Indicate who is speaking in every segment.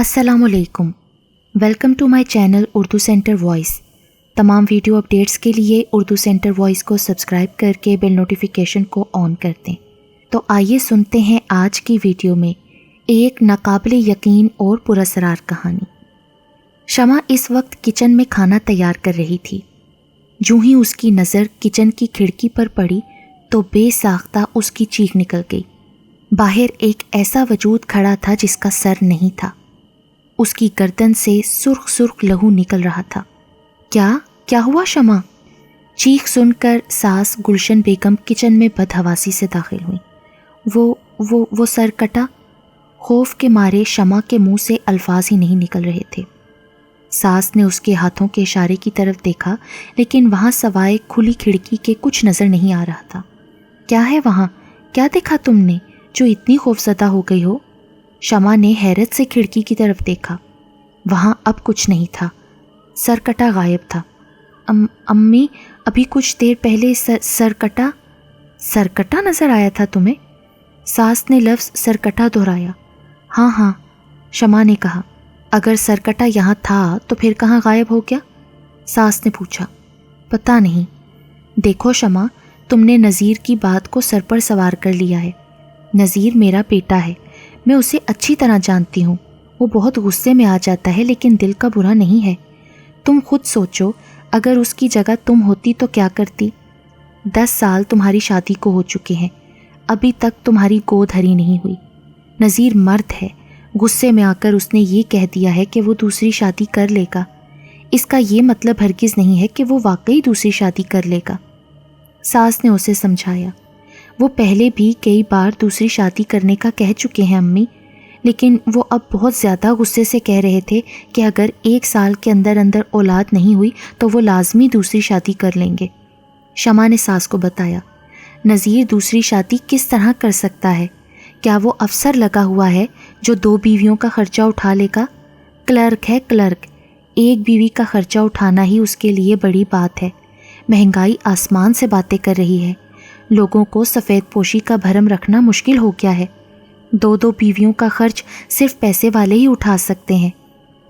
Speaker 1: السلام علیکم، welcome to my channel Urdu center voice. تمام ویڈیو اپڈیٹس کے لیے اردو سینٹر وائس کو سبسکرائب کر کے بیل نوٹیفیکیشن کو آن کر دیں۔ تو آئیے سنتے ہیں آج کی ویڈیو میں ایک ناقابل یقین اور پراسرار کہانی۔ شمع اس وقت کچن میں کھانا تیار کر رہی تھی۔ جوں ہی اس کی نظر کچن کی کھڑکی پر پڑی تو بے ساختہ اس کی چیخ نکل گئی۔ باہر ایک ایسا وجود کھڑا تھا جس کا سر نہیں تھا۔ اس کی گردن سے سرخ سرخ لہو نکل رہا تھا۔ کیا ہوا شمع؟ چیخ سن کر ساس گلشن بیگم کچن میں بدحواسی سے داخل ہوئیں۔ وہ سر کٹا۔ خوف کے مارے شمع کے منہ سے الفاظ ہی نہیں نکل رہے تھے۔ ساس نے اس کے ہاتھوں کے اشارے کی طرف دیکھا، لیکن وہاں سوائے کھلی کھڑکی کے کچھ نظر نہیں آ رہا تھا۔ کیا ہے وہاں؟ کیا دیکھا تم نے جو اتنی خوفزدہ ہو گئی ہو؟ شمع نے حیرت سے کھڑکی کی طرف دیکھا۔ وہاں اب کچھ نہیں تھا۔ سرکٹا غائب تھا۔ امی، ابھی کچھ دیر پہلے سرکٹا نظر آیا تھا تمہیں؟ ساس نے لفظ سرکٹا دہرایا۔ ہاں، شمع نے کہا۔ اگر سرکٹا یہاں تھا تو پھر کہاں غائب ہو گیا؟ ساس نے پوچھا۔ پتہ نہیں۔ دیکھو شمع، تم نے نذیر کی بات کو سر پر سوار کر لیا ہے۔ نذیر میرا بیٹا ہے، میں اسے اچھی طرح جانتی ہوں۔ وہ بہت غصے میں آ جاتا ہے لیکن دل کا برا نہیں ہے۔ تم خود سوچو، اگر اس کی جگہ تم ہوتی تو کیا کرتی؟ 10 سال تمہاری شادی کو ہو چکے ہیں، ابھی تک تمہاری گود ہری نہیں ہوئی۔ نذیر مرد ہے، غصے میں آ کر اس نے یہ کہہ دیا ہے کہ وہ دوسری شادی کر لے گا۔ اس کا یہ مطلب ہرگز نہیں ہے کہ وہ واقعی دوسری شادی کر لے گا۔ ساس نے اسے سمجھایا۔ وہ پہلے بھی کئی بار دوسری شادی کرنے کا کہہ چکے ہیں امی، لیکن وہ اب بہت زیادہ غصے سے کہہ رہے تھے کہ اگر 1 سال کے اندر اولاد نہیں ہوئی تو وہ لازمی دوسری شادی کر لیں گے۔ شمع نے ساس کو بتایا۔ نذیر دوسری شادی کس طرح کر سکتا ہے؟ کیا وہ افسر لگا ہوا ہے جو 2 بیویوں کا خرچہ اٹھا لے گا؟ کلرک ہے، کلرک۔ 1 بیوی کا خرچہ اٹھانا ہی اس کے لیے بڑی بات ہے۔ مہنگائی آسمان سے باتیں کر رہی ہے۔ لوگوں کو سفید پوشی کا بھرم رکھنا مشکل ہو گیا ہے۔ 2 بیویوں کا خرچ صرف پیسے والے ہی اٹھا سکتے ہیں۔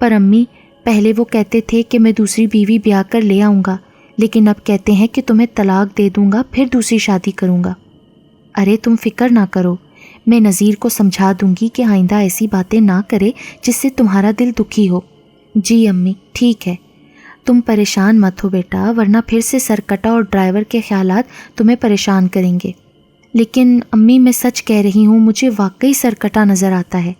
Speaker 1: پر امی، پہلے وہ کہتے تھے کہ میں دوسری بیوی بیاہ کر لے آؤں گا، لیکن اب کہتے ہیں کہ تمہیں طلاق دے دوں گا پھر دوسری شادی کروں گا۔ ارے تم فکر نہ کرو، میں نذیر کو سمجھا دوں گی کہ آئندہ ایسی باتیں نہ کرے جس سے تمہارا دل دکھی ہو۔ جی امی، ٹھیک ہے۔ تم پریشان مت ہو بیٹا، ورنہ پھر سے سرکٹا اور ڈرائیور کے خیالات تمہیں پریشان کریں گے۔ لیکن امی، میں سچ کہہ رہی ہوں، مجھے واقعی سرکٹا نظر آتا ہے۔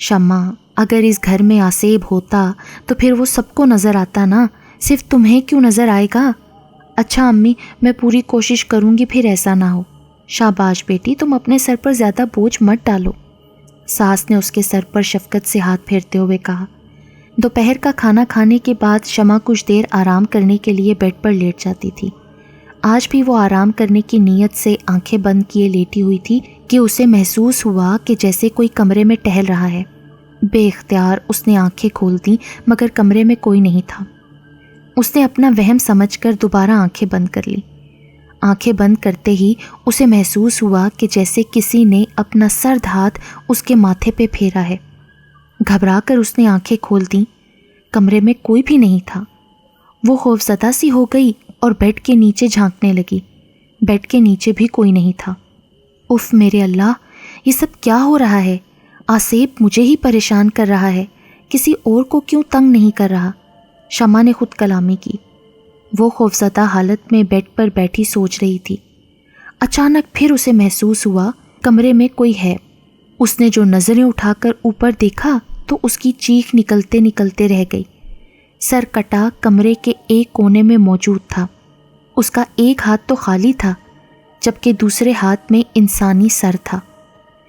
Speaker 1: شمع، اگر اس گھر میں آسیب ہوتا تو پھر وہ سب کو نظر آتا نا، صرف تمہیں کیوں نظر آئے گا؟ اچھا امی، میں پوری کوشش کروں گی پھر ایسا نہ ہو۔ شاباش بیٹی، تم اپنے سر پر زیادہ بوجھ مت ڈالو۔ ساس نے اس کے سر پر شفقت سے ہاتھ پھیرتے ہوئے کہا۔ دوپہر کا کھانا کھانے کے بعد شمع کچھ دیر آرام کرنے کے لیے بیڈ پر لیٹ جاتی تھی۔ آج بھی وہ آرام کرنے کی نیت سے آنکھیں بند کیے لیٹی ہوئی تھی کہ اسے محسوس ہوا کہ جیسے کوئی کمرے میں ٹہل رہا ہے۔ بے اختیار اس نے آنکھیں کھول دیں، مگر کمرے میں کوئی نہیں تھا۔ اس نے اپنا وہم سمجھ کر دوبارہ آنکھیں بند کر لی۔ آنکھیں بند کرتے ہی اسے محسوس ہوا کہ جیسے کسی نے اپنا سرد ہاتھ اس کے ماتھے پہ پھیرا ہے۔ گھبرا کر اس نے آنکھیں کھول دیں۔ کمرے میں کوئی بھی نہیں تھا۔ وہ خوفزدہ سی ہو گئی اور بیڈ کے نیچے جھانکنے لگی۔ بیڈ کے نیچے بھی کوئی نہیں تھا۔ اف میرے اللہ، یہ سب کیا ہو رہا ہے؟ آسیب مجھے ہی پریشان کر رہا ہے، کسی اور کو کیوں تنگ نہیں کر رہا؟ شمع نے خود کلامی کی۔ وہ خوفزدہ حالت میں بیڈ پر بیٹھی سوچ رہی تھی۔ اچانک پھر اسے محسوس ہوا کمرے میں کوئی ہے۔ اس نے جو نظریں اٹھا کر اوپر دیکھا تو اس کی چیخ نکلتے نکلتے رہ گئی۔ سرکٹا کمرے کے ایک کونے میں موجود تھا۔ اس کا ایک ہاتھ تو خالی تھا، جبکہ دوسرے ہاتھ میں انسانی سر تھا۔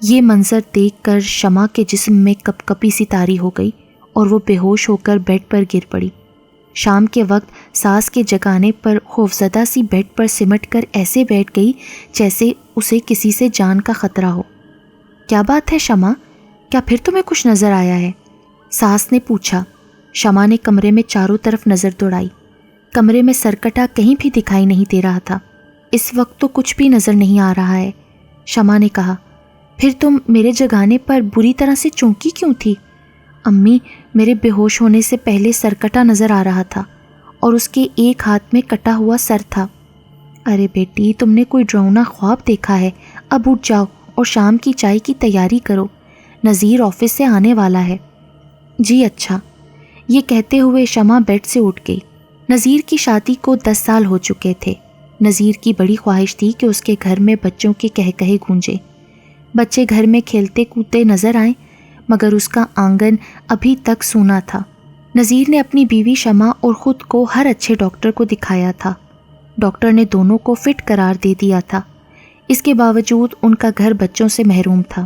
Speaker 1: یہ منظر دیکھ کر شمع کے جسم میں کپ کپی سی طاری ہو گئی اور وہ بے ہوش ہو کر بیڈ پر گر پڑی۔ شام کے وقت ساس کے جگانے پر خوفزدہ سی بیڈ پر سمٹ کر ایسے بیٹھ گئی جیسے اسے کسی سے جان کا خطرہ ہو۔ کیا بات ہے شمع؟ کیا پھر تمہیں کچھ نظر آیا ہے؟ ساس نے پوچھا۔ شمع نے کمرے میں چاروں طرف نظر دوڑائی۔ کمرے میں سرکٹا کہیں بھی دکھائی نہیں دے رہا تھا۔ اس وقت تو کچھ بھی نظر نہیں آ رہا ہے۔ شمع نے کہا۔ پھر تم میرے جگانے پر بری طرح سے چونکی کیوں تھی؟ امی، میرے بے ہوش ہونے سے پہلے سرکٹا نظر آ رہا تھا اور اس کے ایک ہاتھ میں کٹا ہوا سر تھا۔ ارے بیٹی، تم نے کوئی ڈراؤنا خواب دیکھا ہے؟ اب اٹھ جاؤ اور شام کی چائے کی تیاری کرو، نذیر آفس سے آنے والا ہے۔ جی اچھا، یہ کہتے ہوئے شمع بیڈ سے اٹھ گئی۔ نذیر کی شادی کو 10 سال ہو چکے تھے۔ نذیر کی بڑی خواہش تھی کہ اس کے گھر میں بچوں کے کہے گونجے، بچے گھر میں کھیلتے کودتے نظر آئیں، مگر اس کا آنگن ابھی تک سونا تھا۔ نذیر نے اپنی بیوی شمع اور خود کو ہر اچھے ڈاکٹر کو دکھایا تھا۔ ڈاکٹر نے دونوں کو فٹ قرار دے دیا تھا۔ اس کے باوجود ان کا گھر بچوں سے محروم تھا۔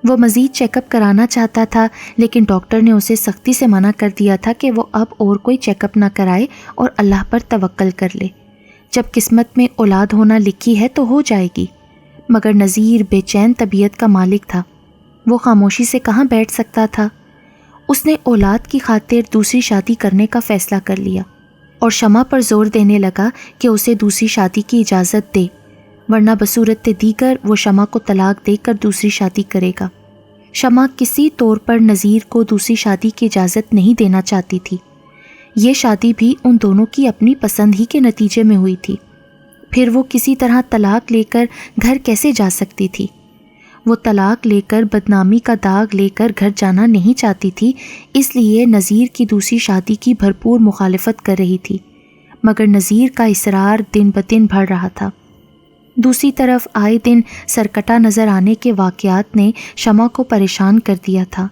Speaker 1: وہ مزید چیک اپ کرانا چاہتا تھا، لیکن ڈاکٹر نے اسے سختی سے منع کر دیا تھا کہ وہ اب اور کوئی چیک اپ نہ کرائے اور اللہ پر توکل کر لے۔ جب قسمت میں اولاد ہونا لکھی ہے تو ہو جائے گی۔ مگر نذیر بے چین طبیعت کا مالک تھا، وہ خاموشی سے کہاں بیٹھ سکتا تھا۔ اس نے اولاد کی خاطر دوسری شادی کرنے کا فیصلہ کر لیا اور شمع پر زور دینے لگا کہ اسے دوسری شادی کی اجازت دے، ورنہ بصورت دیگر وہ شمع کو طلاق دے کر دوسری شادی کرے گا۔ شمع کسی طور پر نذیر کو دوسری شادی کی اجازت نہیں دینا چاہتی تھی۔ یہ شادی بھی ان دونوں کی اپنی پسند ہی کے نتیجے میں ہوئی تھی، پھر وہ کسی طرح طلاق لے کر گھر کیسے جا سکتی تھی؟ وہ طلاق لے کر بدنامی کا داغ لے کر گھر جانا نہیں چاہتی تھی، اس لیے نذیر کی دوسری شادی کی بھرپور مخالفت کر رہی تھی، مگر نذیر کا اصرار دن بدن بڑھ رہا تھا۔ دوسری طرف آئے دن سرکٹا نظر آنے کے واقعات نے شمع کو پریشان کر دیا تھا۔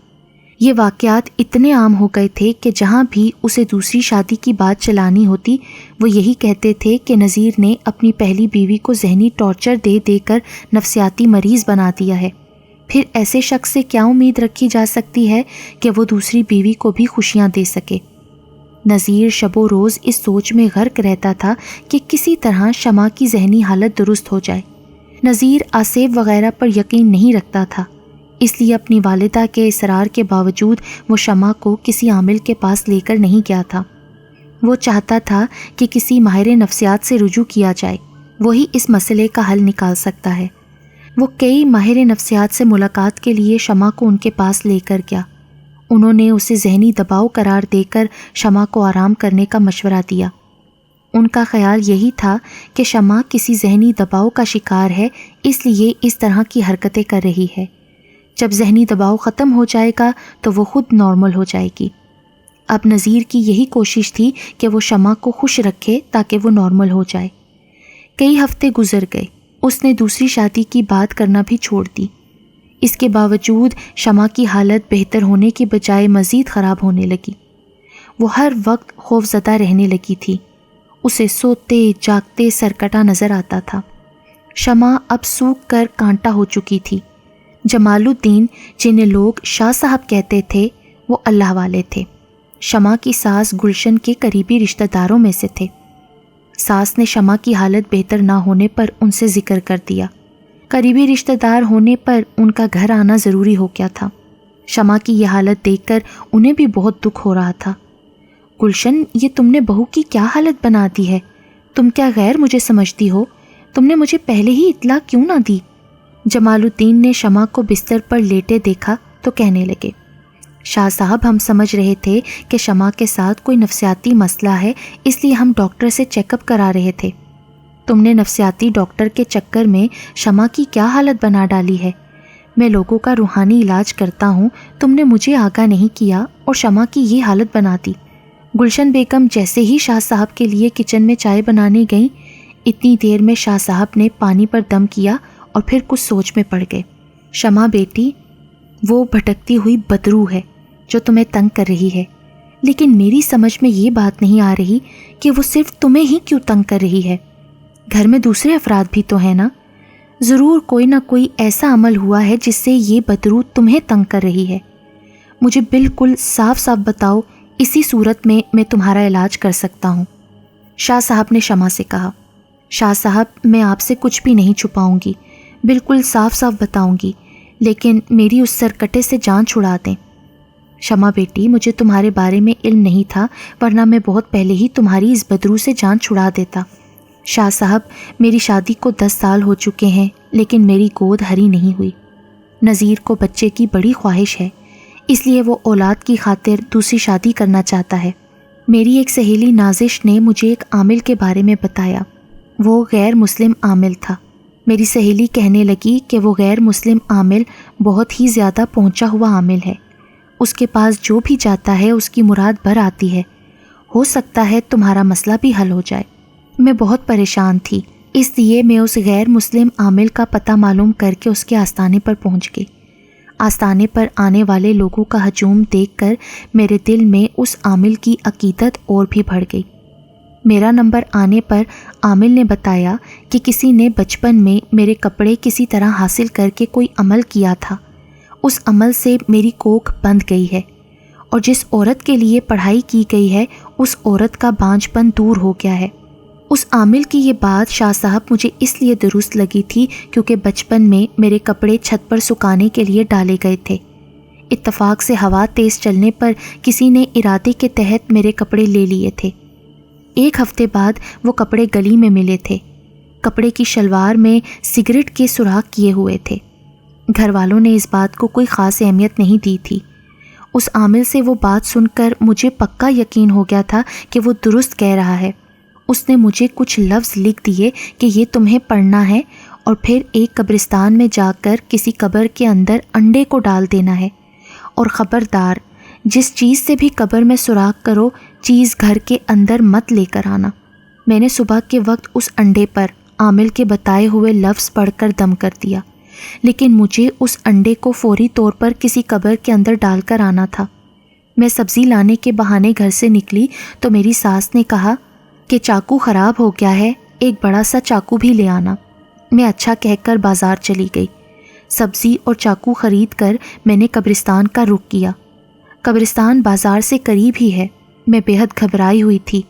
Speaker 1: یہ واقعات اتنے عام ہو گئے تھے کہ جہاں بھی اسے دوسری شادی کی بات چلانی ہوتی، وہ یہی کہتے تھے کہ نذیر نے اپنی پہلی بیوی کو ذہنی ٹارچر دے دے کر نفسیاتی مریض بنا دیا ہے۔ پھر ایسے شخص سے کیا امید رکھی جا سکتی ہے کہ وہ دوسری بیوی کو بھی خوشیاں دے سکے؟ نذیر شب و روز اس سوچ میں غرق رہتا تھا کہ کسی طرح شمع کی ذہنی حالت درست ہو جائے۔ نذیر آصف وغیرہ پر یقین نہیں رکھتا تھا، اس لیے اپنی والدہ کے اصرار کے باوجود وہ شمع کو کسی عامل کے پاس لے کر نہیں گیا تھا۔ وہ چاہتا تھا کہ کسی ماہر نفسیات سے رجوع کیا جائے، وہی اس مسئلے کا حل نکال سکتا ہے۔ وہ کئی ماہر نفسیات سے ملاقات کے لیے شمع کو ان کے پاس لے کر گیا۔ انہوں نے اسے ذہنی دباؤ قرار دے کر شمع کو آرام کرنے کا مشورہ دیا۔ ان کا خیال یہی تھا کہ شمع کسی ذہنی دباؤ کا شکار ہے، اس لیے اس طرح کی حرکتیں کر رہی ہے۔ جب ذہنی دباؤ ختم ہو جائے گا تو وہ خود نارمل ہو جائے گی۔ اب نذیر کی یہی کوشش تھی کہ وہ شمع کو خوش رکھے تاکہ وہ نارمل ہو جائے۔ کئی ہفتے گزر گئے، اس نے دوسری شادی کی بات کرنا بھی چھوڑ دی۔ اس کے باوجود شمع کی حالت بہتر ہونے کی بجائے مزید خراب ہونے لگی۔ وہ ہر وقت خوفزدہ رہنے لگی تھی، اسے سوتے جاگتے سرکٹا نظر آتا تھا۔ شمع اب سوکھ کر کانٹا ہو چکی تھی۔ جمال الدین، جنہیں لوگ شاہ صاحب کہتے تھے، وہ اللہ والے تھے۔ شمع کی ساس گلشن کے قریبی رشتہ داروں میں سے تھے۔ ساس نے شمع کی حالت بہتر نہ ہونے پر ان سے ذکر کر دیا۔ قریبی رشتہ دار ہونے پر ان کا گھر آنا ضروری ہو گیا تھا۔ شمع کی یہ حالت دیکھ کر انہیں بھی بہت دکھ ہو رہا تھا۔ گلشن، یہ تم نے بہو کی کیا حالت بنا دی ہے؟ تم کیا غیر مجھے سمجھتی ہو؟ تم نے مجھے پہلے ہی اطلاع کیوں نہ دی؟ جمال الدین نے شمع کو بستر پر لیٹے دیکھا تو کہنے لگے، شاہ صاحب، ہم سمجھ رہے تھے کہ شمع کے ساتھ کوئی نفسیاتی مسئلہ ہے، اس لیے ہم ڈاکٹر سے چیک اپ کرا رہے تھے۔ تم نے نفسیاتی ڈاکٹر کے چکر میں شمع کی کیا حالت بنا ڈالی ہے؟ میں لوگوں کا روحانی علاج کرتا ہوں، تم نے مجھے آگاہ نہیں کیا اور شمع کی یہ حالت بنا دی۔ گلشن بیگم جیسے ہی شاہ صاحب کے لیے کچن میں چائے بنانے گئیں، اتنی دیر میں شاہ صاحب نے پانی پر دم کیا اور پھر کچھ سوچ میں پڑ گئے۔ شمع بیٹی، وہ بھٹکتی ہوئی بدروح ہے جو تمہیں تنگ کر رہی ہے، لیکن میری سمجھ میں یہ بات نہیں آ رہی کہ وہ صرف تمہیں ہی کیوں تنگ کر رہی ہے۔ گھر میں دوسرے افراد بھی تو ہیں نا؟ ضرور کوئی نہ کوئی ایسا عمل ہوا ہے جس سے یہ بدروح تمہیں تنگ کر رہی ہے۔ مجھے بالکل صاف صاف بتاؤ، اسی صورت میں تمہارا علاج کر سکتا ہوں۔ شاہ صاحب نے شمع سے کہا۔ شاہ صاحب، میں آپ سے کچھ بھی نہیں چھپاؤں گی، بالکل صاف صاف بتاؤں گی، لیکن میری اس سرکٹے سے جان چھڑا دیں۔ شمع بیٹی، مجھے تمہارے بارے میں علم نہیں تھا، ورنہ میں بہت پہلے ہی تمہاری اس بدروح سے جان چھڑا دیتا۔ شاہ صاحب، میری شادی کو 10 سال ہو چکے ہیں، لیکن میری گود ہری نہیں ہوئی۔ نذیر کو بچے کی بڑی خواہش ہے، اس لیے وہ اولاد کی خاطر دوسری شادی کرنا چاہتا ہے۔ میری ایک سہیلی نازش نے مجھے ایک عامل کے بارے میں بتایا۔ وہ غیر مسلم عامل تھا۔ میری سہیلی کہنے لگی کہ وہ غیر مسلم عامل بہت ہی زیادہ پہنچا ہوا عامل ہے، اس کے پاس جو بھی جاتا ہے اس کی مراد بھر آتی ہے، ہو سکتا ہے تمہارا مسئلہ بھی حل ہو جائے۔ میں بہت پریشان تھی، اس لیے میں اس غیر مسلم عامل کا پتہ معلوم کر کے اس کے آستانے پر پہنچ گئی۔ آستانے پر آنے والے لوگوں کا ہجوم دیکھ کر میرے دل میں اس عامل کی عقیدت اور بھی بڑھ گئی۔ میرا نمبر آنے پر عامل نے بتایا کہ کسی نے بچپن میں میرے کپڑے کسی طرح حاصل کر کے کوئی عمل کیا تھا، اس عمل سے میری کوکھ بند گئی ہے، اور جس عورت کے لیے پڑھائی کی گئی ہے اس عورت کا بانجھ پن دور ہو گیا ہے۔ اس عامل کی یہ بات شاہ صاحب مجھے اس لیے درست لگی تھی کیونکہ بچپن میں میرے کپڑے چھت پر سکھانے کے لیے ڈالے گئے تھے۔ اتفاق سے ہوا تیز چلنے پر کسی نے ارادے کے تحت میرے کپڑے لے لیے تھے۔ ایک ہفتے بعد وہ کپڑے گلی میں ملے تھے۔ کپڑے کی شلوار میں سگریٹ کے سوراخ کیے ہوئے تھے۔ گھر والوں نے اس بات کو کوئی خاص اہمیت نہیں دی تھی۔ اس عامل سے وہ بات سن کر مجھے پکا یقین ہو گیا تھا کہ وہ درست کہہ رہا ہے۔ اس نے مجھے کچھ لفظ لکھ دیے کہ یہ تمہیں پڑھنا ہے اور پھر ایک قبرستان میں جا کر کسی قبر کے اندر انڈے کو ڈال دینا ہے، اور خبردار جس چیز سے بھی قبر میں سوراخ کرو چیز گھر کے اندر مت لے کر آنا۔ میں نے صبح کے وقت اس انڈے پر عامل کے بتائے ہوئے لفظ پڑھ کر دم کر دیا، لیکن مجھے اس انڈے کو فوری طور پر کسی قبر کے اندر ڈال کر آنا تھا۔ میں سبزی لانے کے بہانے گھر سے نکلی تو میری ساس نے کہا کہ چاقو خراب ہو گیا ہے، ایک بڑا سا چاقو بھی لے آنا۔ میں اچھا کہہ کر بازار چلی گئی۔ سبزی اور چاقو خرید کر میں نے قبرستان کا رخ کیا۔ قبرستان بازار سے قریب ہی ہے۔ میں بے حد گھبرائی ہوئی تھی،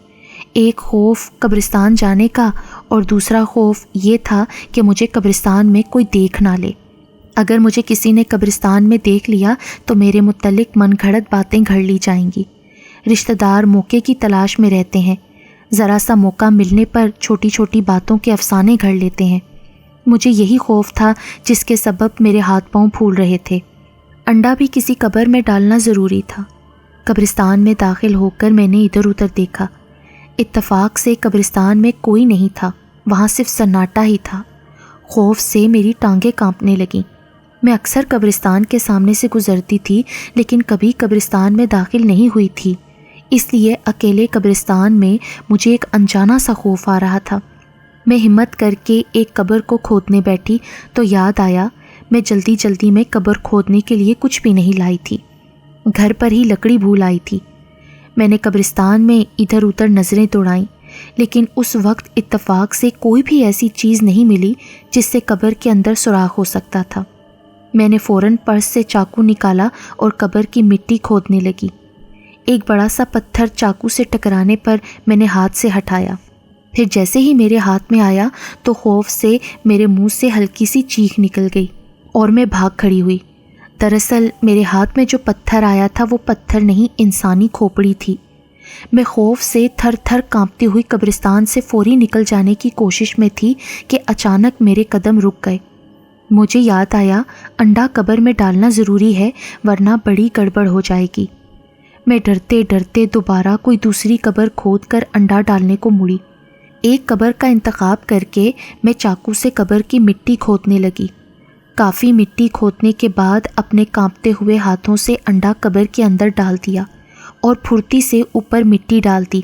Speaker 1: ایک خوف قبرستان جانے کا اور دوسرا خوف یہ تھا کہ مجھے قبرستان میں کوئی دیکھ نہ لے۔ اگر مجھے کسی نے قبرستان میں دیکھ لیا تو میرے متعلق من گھڑت باتیں گھڑ لی جائیں گی۔ رشتہ دار موقع کی تلاش میں رہتے ہیں، ذرا سا موقع ملنے پر چھوٹی چھوٹی باتوں کے افسانے گھڑ لیتے ہیں۔ مجھے یہی خوف تھا جس کے سبب میرے ہاتھ پاؤں پھول رہے تھے۔ انڈا بھی کسی قبر میں ڈالنا ضروری تھا۔ قبرستان میں داخل ہو کر میں نے ادھر ادھر دیکھا۔ اتفاق سے قبرستان میں کوئی نہیں تھا، وہاں صرف سناٹا ہی تھا۔ خوف سے میری ٹانگیں کانپنے لگیں۔ میں اکثر قبرستان کے سامنے سے گزرتی تھی لیکن کبھی قبرستان میں داخل نہیں ہوئی تھی، اس لیے اکیلے قبرستان میں مجھے ایک انجانا سا خوف آ رہا تھا۔ میں ہمت کر کے ایک قبر کو کھودنے بیٹھی تو یاد آیا میں جلدی جلدی میں قبر کھودنے کے لیے کچھ بھی نہیں لائی تھی، گھر پر ہی لکڑی بھول آئی تھی۔ میں نے قبرستان میں ادھر ادھر نظریں دوڑائیں لیکن اس وقت اتفاق سے کوئی بھی ایسی چیز نہیں ملی جس سے قبر کے اندر سوراخ ہو سکتا تھا۔ میں نے فوراً پرس سے چاقو نکالا اور قبر کی مٹی کھودنے لگی۔ ایک بڑا سا پتھر چاقو سے ٹکرانے پر میں نے ہاتھ سے ہٹایا، پھر جیسے ہی میرے ہاتھ میں آیا تو خوف سے میرے منہ سے ہلکی سی چیخ نکل گئی اور میں بھاگ کھڑی ہوئی۔ دراصل میرے ہاتھ میں جو پتھر آیا تھا وہ پتھر نہیں، انسانی کھوپڑی تھی۔ میں خوف سے تھر تھر کانپتی ہوئی قبرستان سے فوری نکل جانے کی کوشش میں تھی کہ اچانک میرے قدم رک گئے۔ مجھے یاد آیا انڈا قبر میں ڈالنا ضروری ہے ورنہ بڑی گڑبڑ ہو جائے گی۔ میں ڈرتے ڈرتے دوبارہ کوئی دوسری قبر کھود کر انڈا ڈالنے کو مڑی۔ ایک قبر کا انتخاب کر کے میں چاقو سے قبر کی مٹی کھودنے لگی۔ کافی مٹی کھودنے کے بعد اپنے کانپتے ہوئے ہاتھوں سے انڈا قبر کے اندر ڈال دیا اور پھرتی سے اوپر مٹی ڈال دی۔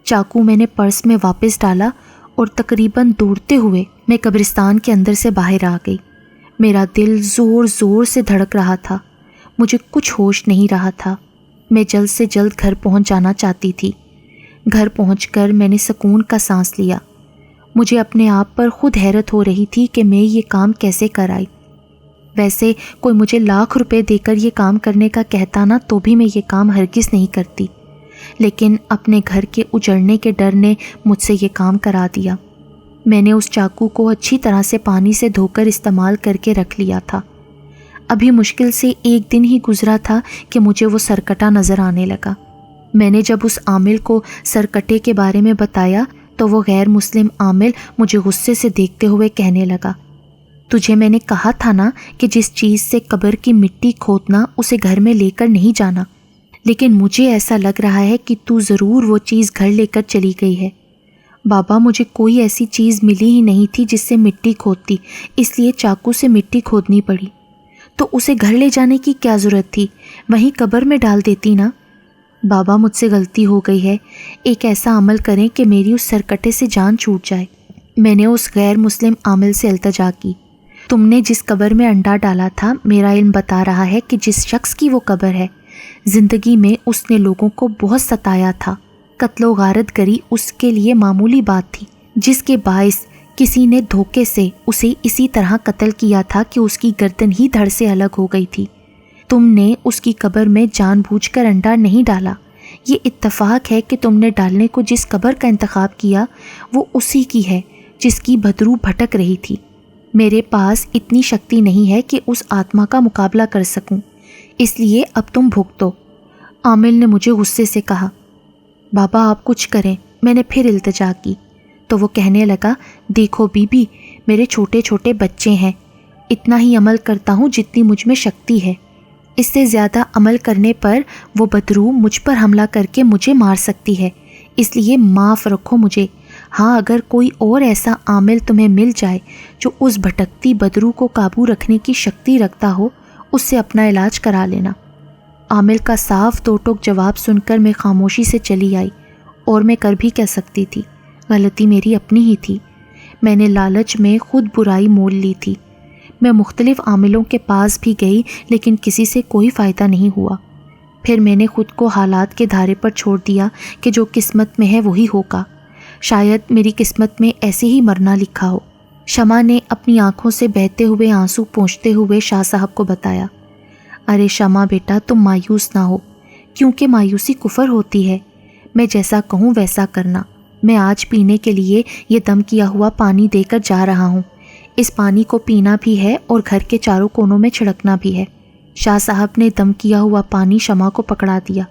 Speaker 1: چاقو میں نے پرس میں واپس ڈالا اور تقریباً دوڑتے ہوئے میں قبرستان کے اندر سے باہر آ گئی۔ میرا دل زور زور سے دھڑک رہا تھا، مجھے کچھ ہوش نہیں رہا تھا۔ میں جلد سے جلد گھر پہنچ جانا چاہتی تھی۔ گھر پہنچ کر میں نے سکون کا سانس لیا۔ مجھے اپنے آپ پر خود حیرت ہو رہی تھی کہ میں یہ کام کیسے کر آئی۔ ویسے کوئی مجھے لاکھ روپے دے کر یہ کام کرنے کا کہتا نا تو بھی میں یہ کام ہرگز نہیں کرتی، لیکن اپنے گھر کے اجڑنے کے ڈر نے مجھ سے یہ کام کرا دیا۔ میں نے اس چاقو کو اچھی طرح سے پانی سے دھو کر استعمال کر کے رکھ لیا تھا۔ ابھی مشکل سے ایک دن ہی گزرا تھا کہ مجھے وہ سرکٹا نظر آنے لگا۔ میں نے جب اس عامل کو سرکٹے کے بارے میں بتایا تو وہ غیر مسلم عامل مجھے غصے سے دیکھتے ہوئے کہنے لگا، تجھے میں نے کہا تھا نا کہ جس چیز سے قبر کی مٹی کھودنا اسے گھر میں لے کر نہیں جانا، لیکن مجھے ایسا لگ رہا ہے کہ تو ضرور وہ چیز گھر لے کر چلی گئی ہے۔ بابا مجھے کوئی ایسی چیز ملی ہی نہیں تھی جس سے مٹی کھودتی، اس لیے چاقو سے مٹی کھودنی پڑی۔ تو اسے گھر لے جانے کی کیا ضرورت تھی؟ وہیں قبر میں ڈال دیتی نا۔ بابا مجھ سے غلطی ہو گئی ہے، ایک ایسا عمل کریں کہ میری اس سرکٹے سے جان چھوٹ جائے۔ میں نے اس غیر مسلم عامل سے التجا کی۔ تم نے جس قبر میں انڈا ڈالا تھا، میرا علم بتا رہا ہے کہ جس شخص کی وہ قبر ہے، زندگی میں اس نے لوگوں کو بہت ستایا تھا۔ قتل و غارت گری اس کے لیے معمولی بات تھی، جس کے باعث کسی نے دھوکے سے اسے اسی طرح قتل کیا تھا کہ اس کی گردن ہی دھڑ سے الگ ہو گئی تھی۔ تم نے اس کی قبر میں جان بوجھ کر انڈا نہیں ڈالا۔ یہ اتفاق ہے کہ تم نے ڈالنے کو جس قبر کا انتخاب کیا وہ اسی کی ہے جس کی بدرو بھٹک رہی تھی۔ میرے پاس اتنی شکتی نہیں ہے کہ اس آتما کا مقابلہ کر سکوں، اس لیے اب تم بھگتو۔ عامل نے مجھے غصے سے کہا۔ بابا آپ کچھ کریں، میں نے پھر التجا کی تو وہ کہنے لگا، دیکھو بی بی، میرے چھوٹے چھوٹے بچے ہیں، اتنا ہی عمل کرتا ہوں جتنی مجھ میں شکتی ہے، اس سے زیادہ عمل کرنے پر وہ بدروح مجھ پر حملہ کر کے مجھے مار سکتی ہے، اس لیے معاف رکھو مجھے۔ ہاں اگر کوئی اور ایسا عامل تمہیں مل جائے جو اس بھٹکتی بدروح کو قابو رکھنے کی شکتی رکھتا ہو، اس سے اپنا علاج کرا لینا۔ عامل کا صاف دو ٹوک جواب سن کر میں خاموشی سے چلی آئی، اور میں کر بھی کہہ سکتی تھی، غلطی میری اپنی ہی تھی۔ میں نے لالچ میں خود برائی مول لی تھی۔ میں مختلف عاملوں کے پاس بھی گئی لیکن کسی سے کوئی فائدہ نہیں ہوا۔ پھر میں نے خود کو حالات کے دھارے پر چھوڑ دیا کہ جو قسمت میں ہے وہی ہوگا، شاید میری قسمت میں ایسے ہی مرنا لکھا ہو۔ شمع نے اپنی آنکھوں سے بہتے ہوئے آنسو پونچھتے ہوئے شاہ صاحب کو بتایا۔ ارے شمع بیٹا، تم مایوس نہ ہو، کیونکہ مایوسی کفر ہوتی ہے۔ میں جیسا کہوں ویسا کرنا۔ میں آج پینے کے لیے یہ دم کیا ہوا پانی دے کر جا رہا ہوں، اس پانی کو پینا بھی ہے اور گھر کے چاروں کونوں میں چھڑکنا بھی ہے۔ شاہ صاحب نے دم کیا ہوا پانی شمع کو پکڑا دیا۔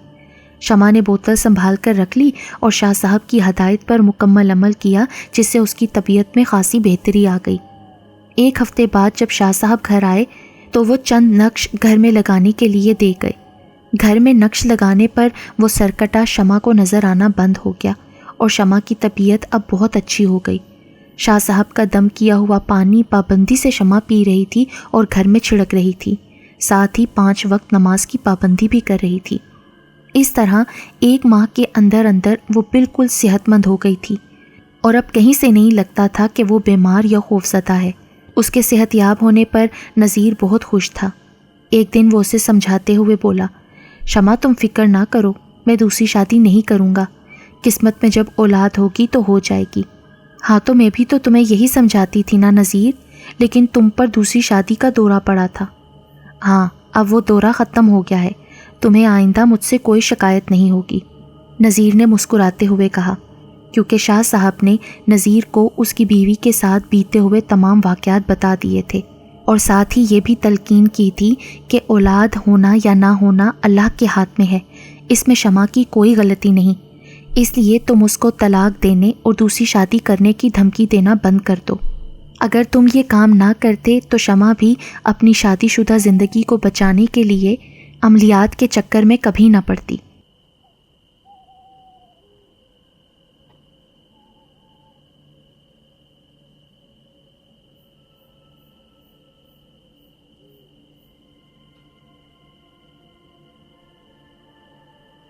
Speaker 1: شمع نے بوتل سنبھال کر رکھ لی اور شاہ صاحب کی ہدایت پر مکمل عمل کیا، جس سے اس کی طبیعت میں خاصی بہتری آ گئی۔ ایک ہفتے بعد جب شاہ صاحب گھر آئے تو وہ چند نقش گھر میں لگانے کے لیے دے گئے۔ گھر میں نقش لگانے پر وہ سرکٹا شمع کو نظر آنا بند ہو گیا اور شمع کی طبیعت اب بہت اچھی ہو گئی۔ شاہ صاحب کا دم کیا ہوا پانی پابندی سے شمع پی رہی تھی اور گھر میں چھڑک رہی تھی، ساتھ ہی 5 وقت نماز کی پابندی بھی کر رہی تھی۔ اس طرح 1 ماہ کے اندر اندر وہ بالکل صحت مند ہو گئی تھی، اور اب کہیں سے نہیں لگتا تھا کہ وہ بیمار یا خوفزدہ ہے۔ اس کے صحت یاب ہونے پر نذیر بہت خوش تھا۔ ایک دن وہ اسے سمجھاتے ہوئے بولا، شمع تم فکر نہ کرو، میں دوسری شادی نہیں کروں گا، قسمت میں جب اولاد ہوگی تو ہو جائے گی۔ ہاں تو میں بھی تو تمہیں یہی سمجھاتی تھی نا نذیر، لیکن تم پر دوسری شادی کا دورہ پڑا تھا۔ ہاں اب وہ دورہ ختم ہو گیا ہے، تمہیں آئندہ مجھ سے کوئی شکایت نہیں ہوگی، نذیر نے مسکراتے ہوئے کہا، کیونکہ شاہ صاحب نے نذیر کو اس کی بیوی کے ساتھ بیتے ہوئے تمام واقعات بتا دیے تھے، اور ساتھ ہی یہ بھی تلقین کی تھی کہ اولاد ہونا یا نہ ہونا اللہ کے ہاتھ میں ہے، اس میں شمع کی کوئی غلطی نہیں، اس لیے تم اس کو طلاق دینے اور دوسری شادی کرنے کی دھمکی دینا بند کر دو۔ اگر تم یہ کام نہ کرتے تو شمع بھی اپنی شادی شدہ زندگی کو بچانے کے لیے عملیات کے چکر میں کبھی نہ پڑتی۔